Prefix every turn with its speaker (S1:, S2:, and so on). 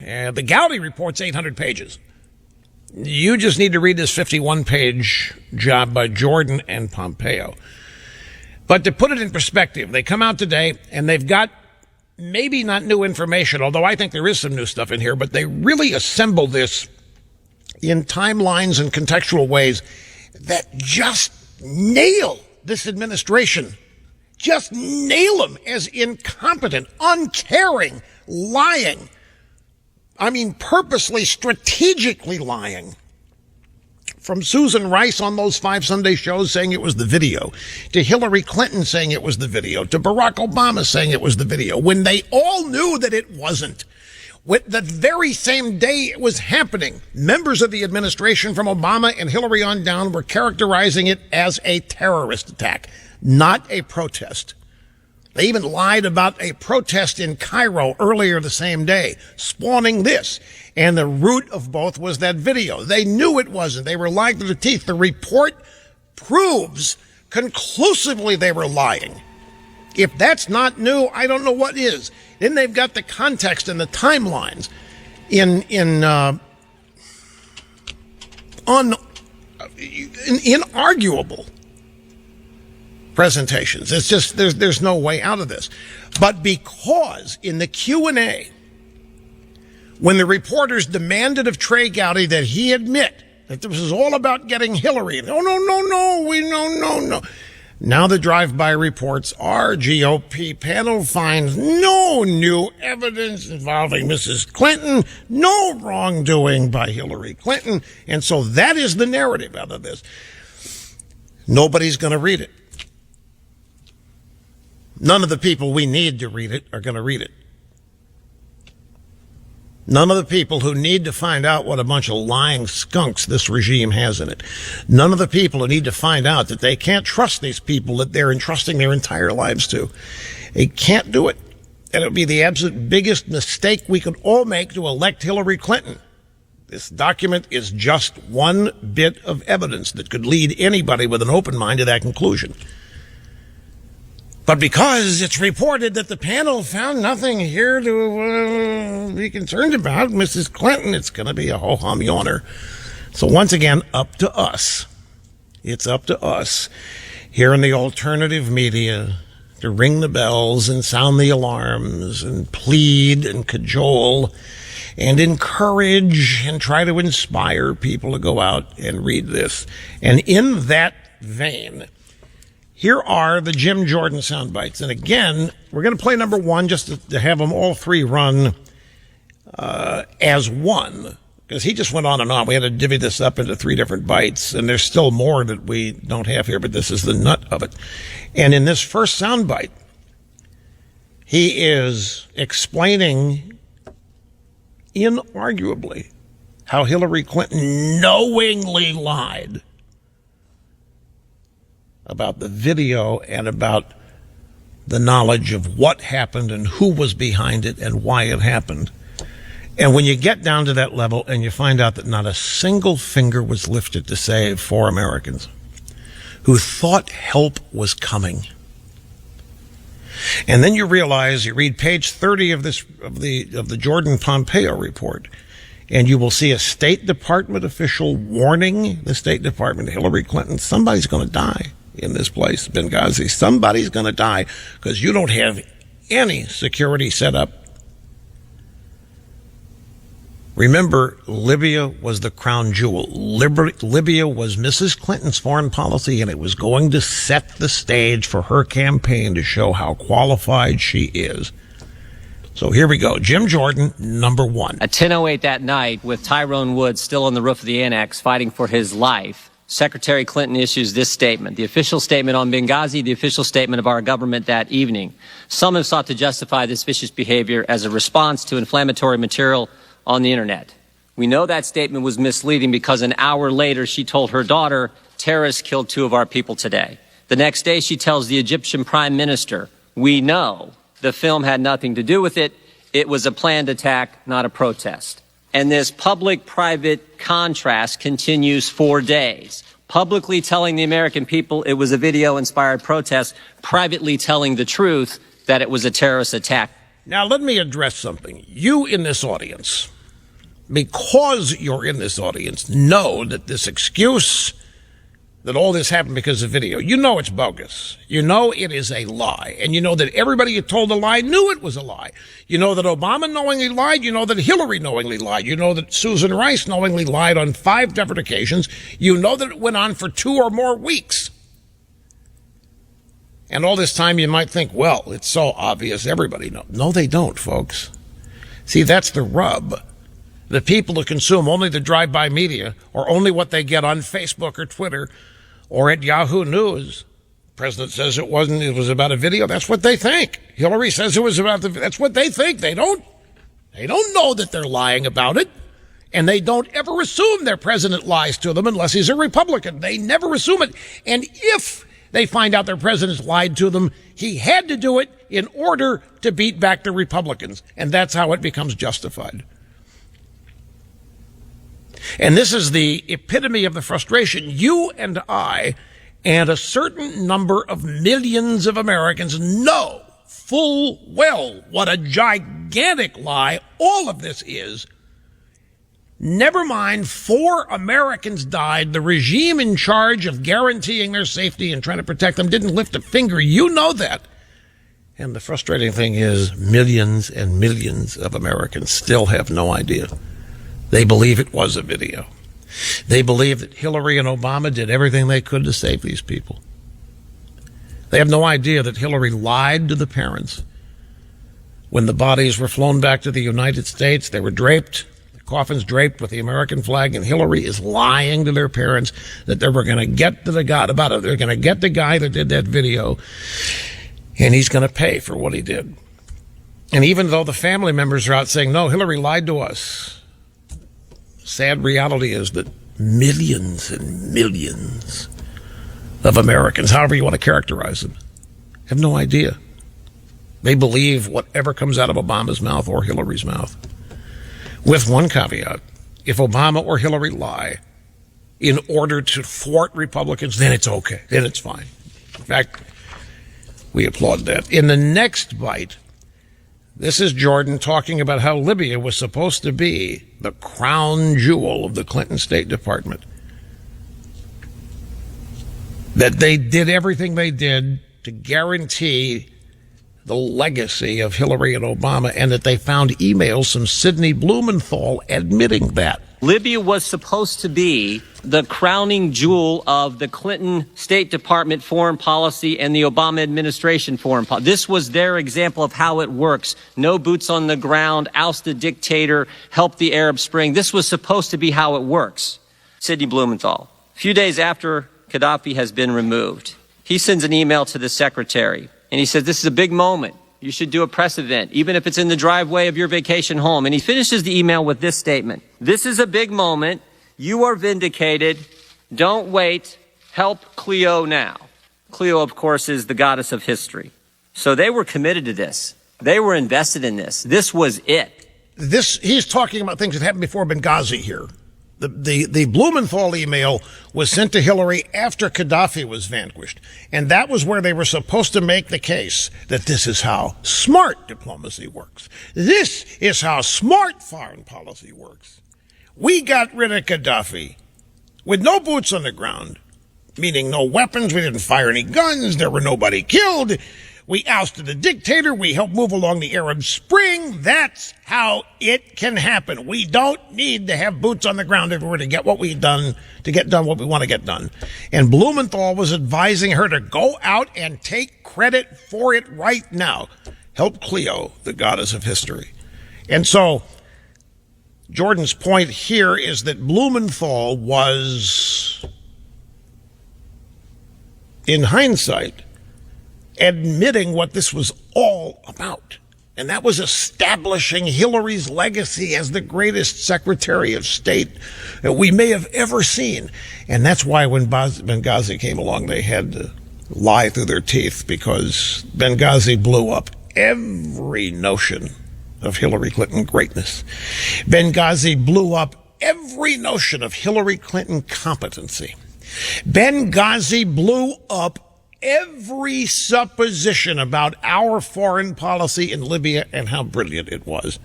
S1: The Gowdy report's 800 pages. You just need to read this 51-page job by Jordan and Pompeo. But to put it in perspective, they come out today and they've got maybe not new information, although I think there is some new stuff in here, but they really assemble this in timelines and contextual ways that just nail this administration. Just nail them as incompetent, uncaring, lying. I mean, purposely, strategically lying. From Susan Rice on those 5 Sunday shows saying it was the video, to Hillary Clinton saying it was the video, to Barack Obama saying it was the video, when they all knew that it wasn't. With the very same day it was happening, members of the administration from Obama and Hillary on down were characterizing it as a terrorist attack, not a protest. They even lied about a protest in Cairo earlier the same day, spawning this. And the root of both was that video. They knew it wasn't. They were lying to the teeth. The report proves conclusively they were lying. If that's not new, I don't know what is. Then they've got the context and the timelines inarguable presentations. It's just there's no way out of this. But because in the Q&A, when the reporters demanded of Trey Gowdy that he admit that this was all about getting Hillary, no. Now the drive-by reports are GOP panel finds no new evidence involving Mrs. Clinton, no wrongdoing by Hillary Clinton, and so that is the narrative out of this. Nobody's going to read it. None of the people we need to read it are going to read it. None of the people who need to find out what a bunch of lying skunks this regime has in it. None of the people who need to find out that they can't trust these people that they're entrusting their entire lives to. They can't do it. And it would be the absolute biggest mistake we could all make to elect Hillary Clinton. This document is just one bit of evidence that could lead anybody with an open mind to that conclusion. But because it's reported that the panel found nothing here to be concerned about, Mrs. Clinton, it's going to be a ho-hum yawner. So once again, up to us. It's up to us here in the alternative media to ring the bells and sound the alarms and plead and cajole and encourage and try to inspire people to go out and read this. And in that vein, here are the Jim Jordan sound bites. And again, we're going to play number one just to have them all three run as one, because he just went on and on. We had to divvy this up into 3 different bites, and there's still more that we don't have here, but this is the nut of it. And in this first sound bite, he is explaining inarguably how Hillary Clinton knowingly lied about the video and about the knowledge of what happened and who was behind it and why it happened. And when you get down to that level and you find out that not a single finger was lifted to save 4 Americans who thought help was coming. And then you realize, you read page 30 of the Jordan Pompeo report, and you will see a State Department official warning the State Department, Hillary Clinton, somebody's going to die in this place, Benghazi. Somebody's going to die because you don't have any security set up. Remember, Libya was the crown jewel. Libya was Mrs. Clinton's foreign policy, and it was going to set the stage for her campaign to show how qualified she is. So here we go. Jim Jordan, number one.
S2: At 10:08 that night, with Tyrone Woods still on the roof of the annex fighting for his life, Secretary Clinton issues this statement, the official statement on Benghazi, the official statement of our government that evening. Some have sought to justify this vicious behavior as a response to inflammatory material on the internet. We know that statement was misleading because an hour later she told her daughter, terrorists killed 2 of our people today. The next day she tells the Egyptian Prime Minister, we know the film had nothing to do with it. It was a planned attack, not a protest. And this public-private contrast continues for days. Publicly telling the American people it was a video-inspired protest, privately telling the truth that it was a terrorist attack.
S1: Now, let me address something. You in this audience, because you're in this audience, know that this excuse that all this happened because of video, you know it's bogus. You know it is a lie. And you know that everybody you told the lie knew it was a lie. You know that Obama knowingly lied. You know that Hillary knowingly lied. You know that Susan Rice knowingly lied on 5 different occasions. You know that it went on for 2 or more weeks. And all this time you might think, well, it's so obvious, everybody knows. No, they don't, folks. See, that's the rub. The people who consume only the drive-by media or only what they get on Facebook or Twitter or at Yahoo News. The president says it was about a video. That's what they think. Hillary says it was about that's what they think. They don't know that they're lying about it. And they don't ever assume their president lies to them unless he's a Republican. They never assume it. And if they find out their president's lied to them, he had to do it in order to beat back the Republicans. And that's how it becomes justified. And this is the epitome of the frustration. You and I and a certain number of millions of Americans know full well what a gigantic lie all of this is. Never mind, 4 Americans died. The regime in charge of guaranteeing their safety and trying to protect them didn't lift a finger. You know that. And the frustrating thing is millions and millions of Americans still have no idea. They believe it was a video. They believe that Hillary and Obama did everything they could to save these people. They have no idea that Hillary lied to the parents. When the bodies were flown back to the United States, they were draped. Coffins draped with the American flag, and Hillary is lying to their parents that they were going to get to the guy about it. They're going to get the guy that did that video, and he's going to pay for what he did. And even though the family members are out saying, no, Hillary lied to us, sad reality is that millions and millions of Americans, however you want to characterize them, have no idea. They believe whatever comes out of Obama's mouth or Hillary's mouth. With one caveat, if Obama or Hillary lie in order to thwart Republicans, then it's okay. Then it's fine. In fact, we applaud that. In the next bite, this is Jordan talking about how Libya was supposed to be the crown jewel of the Clinton State Department. That they did everything they did to guarantee the legacy of Hillary and Obama, and that they found emails from Sidney Blumenthal admitting that.
S2: Libya was supposed to be the crowning jewel of the Clinton State Department foreign policy and the Obama administration foreign policy. This was their example of how it works. No boots on the ground, oust the dictator, help the Arab Spring. This was supposed to be how it works. Sidney Blumenthal. A few days after Gaddafi has been removed, he sends an email to the secretary. And he says, this is a big moment. You should do a press event, even if it's in the driveway of your vacation home. And he finishes the email with this statement. This is a big moment. You are vindicated. Don't wait. Help Cleo now. Cleo, of course, is the goddess of history. So they were committed to this. They were invested in this. This was it.
S1: He's talking about things that happened before Benghazi here. The Blumenthal email was sent to Hillary after Gaddafi was vanquished. And that was where they were supposed to make the case that this is how smart diplomacy works. This is how smart foreign policy works. We got rid of Gaddafi with no boots on the ground, meaning no weapons. We didn't fire any guns. There were nobody killed. We ousted the dictator. We helped move along the Arab Spring. That's how it can happen. We don't need to have boots on the ground everywhere to get what we've done, to get done what we want to get done. And Blumenthal was advising her to go out and take credit for it right now. Help Cleo, the goddess of history. And so Jordan's point here is that Blumenthal was, in hindsight, admitting what this was all about. And that was establishing Hillary's legacy as the greatest Secretary of State that we may have ever seen. And that's why when Benghazi came along, they had to lie through their teeth, because Benghazi blew up every notion of Hillary Clinton greatness. Benghazi blew up every notion of Hillary Clinton competency. Benghazi blew up every supposition about our foreign policy in Libya and how brilliant it was.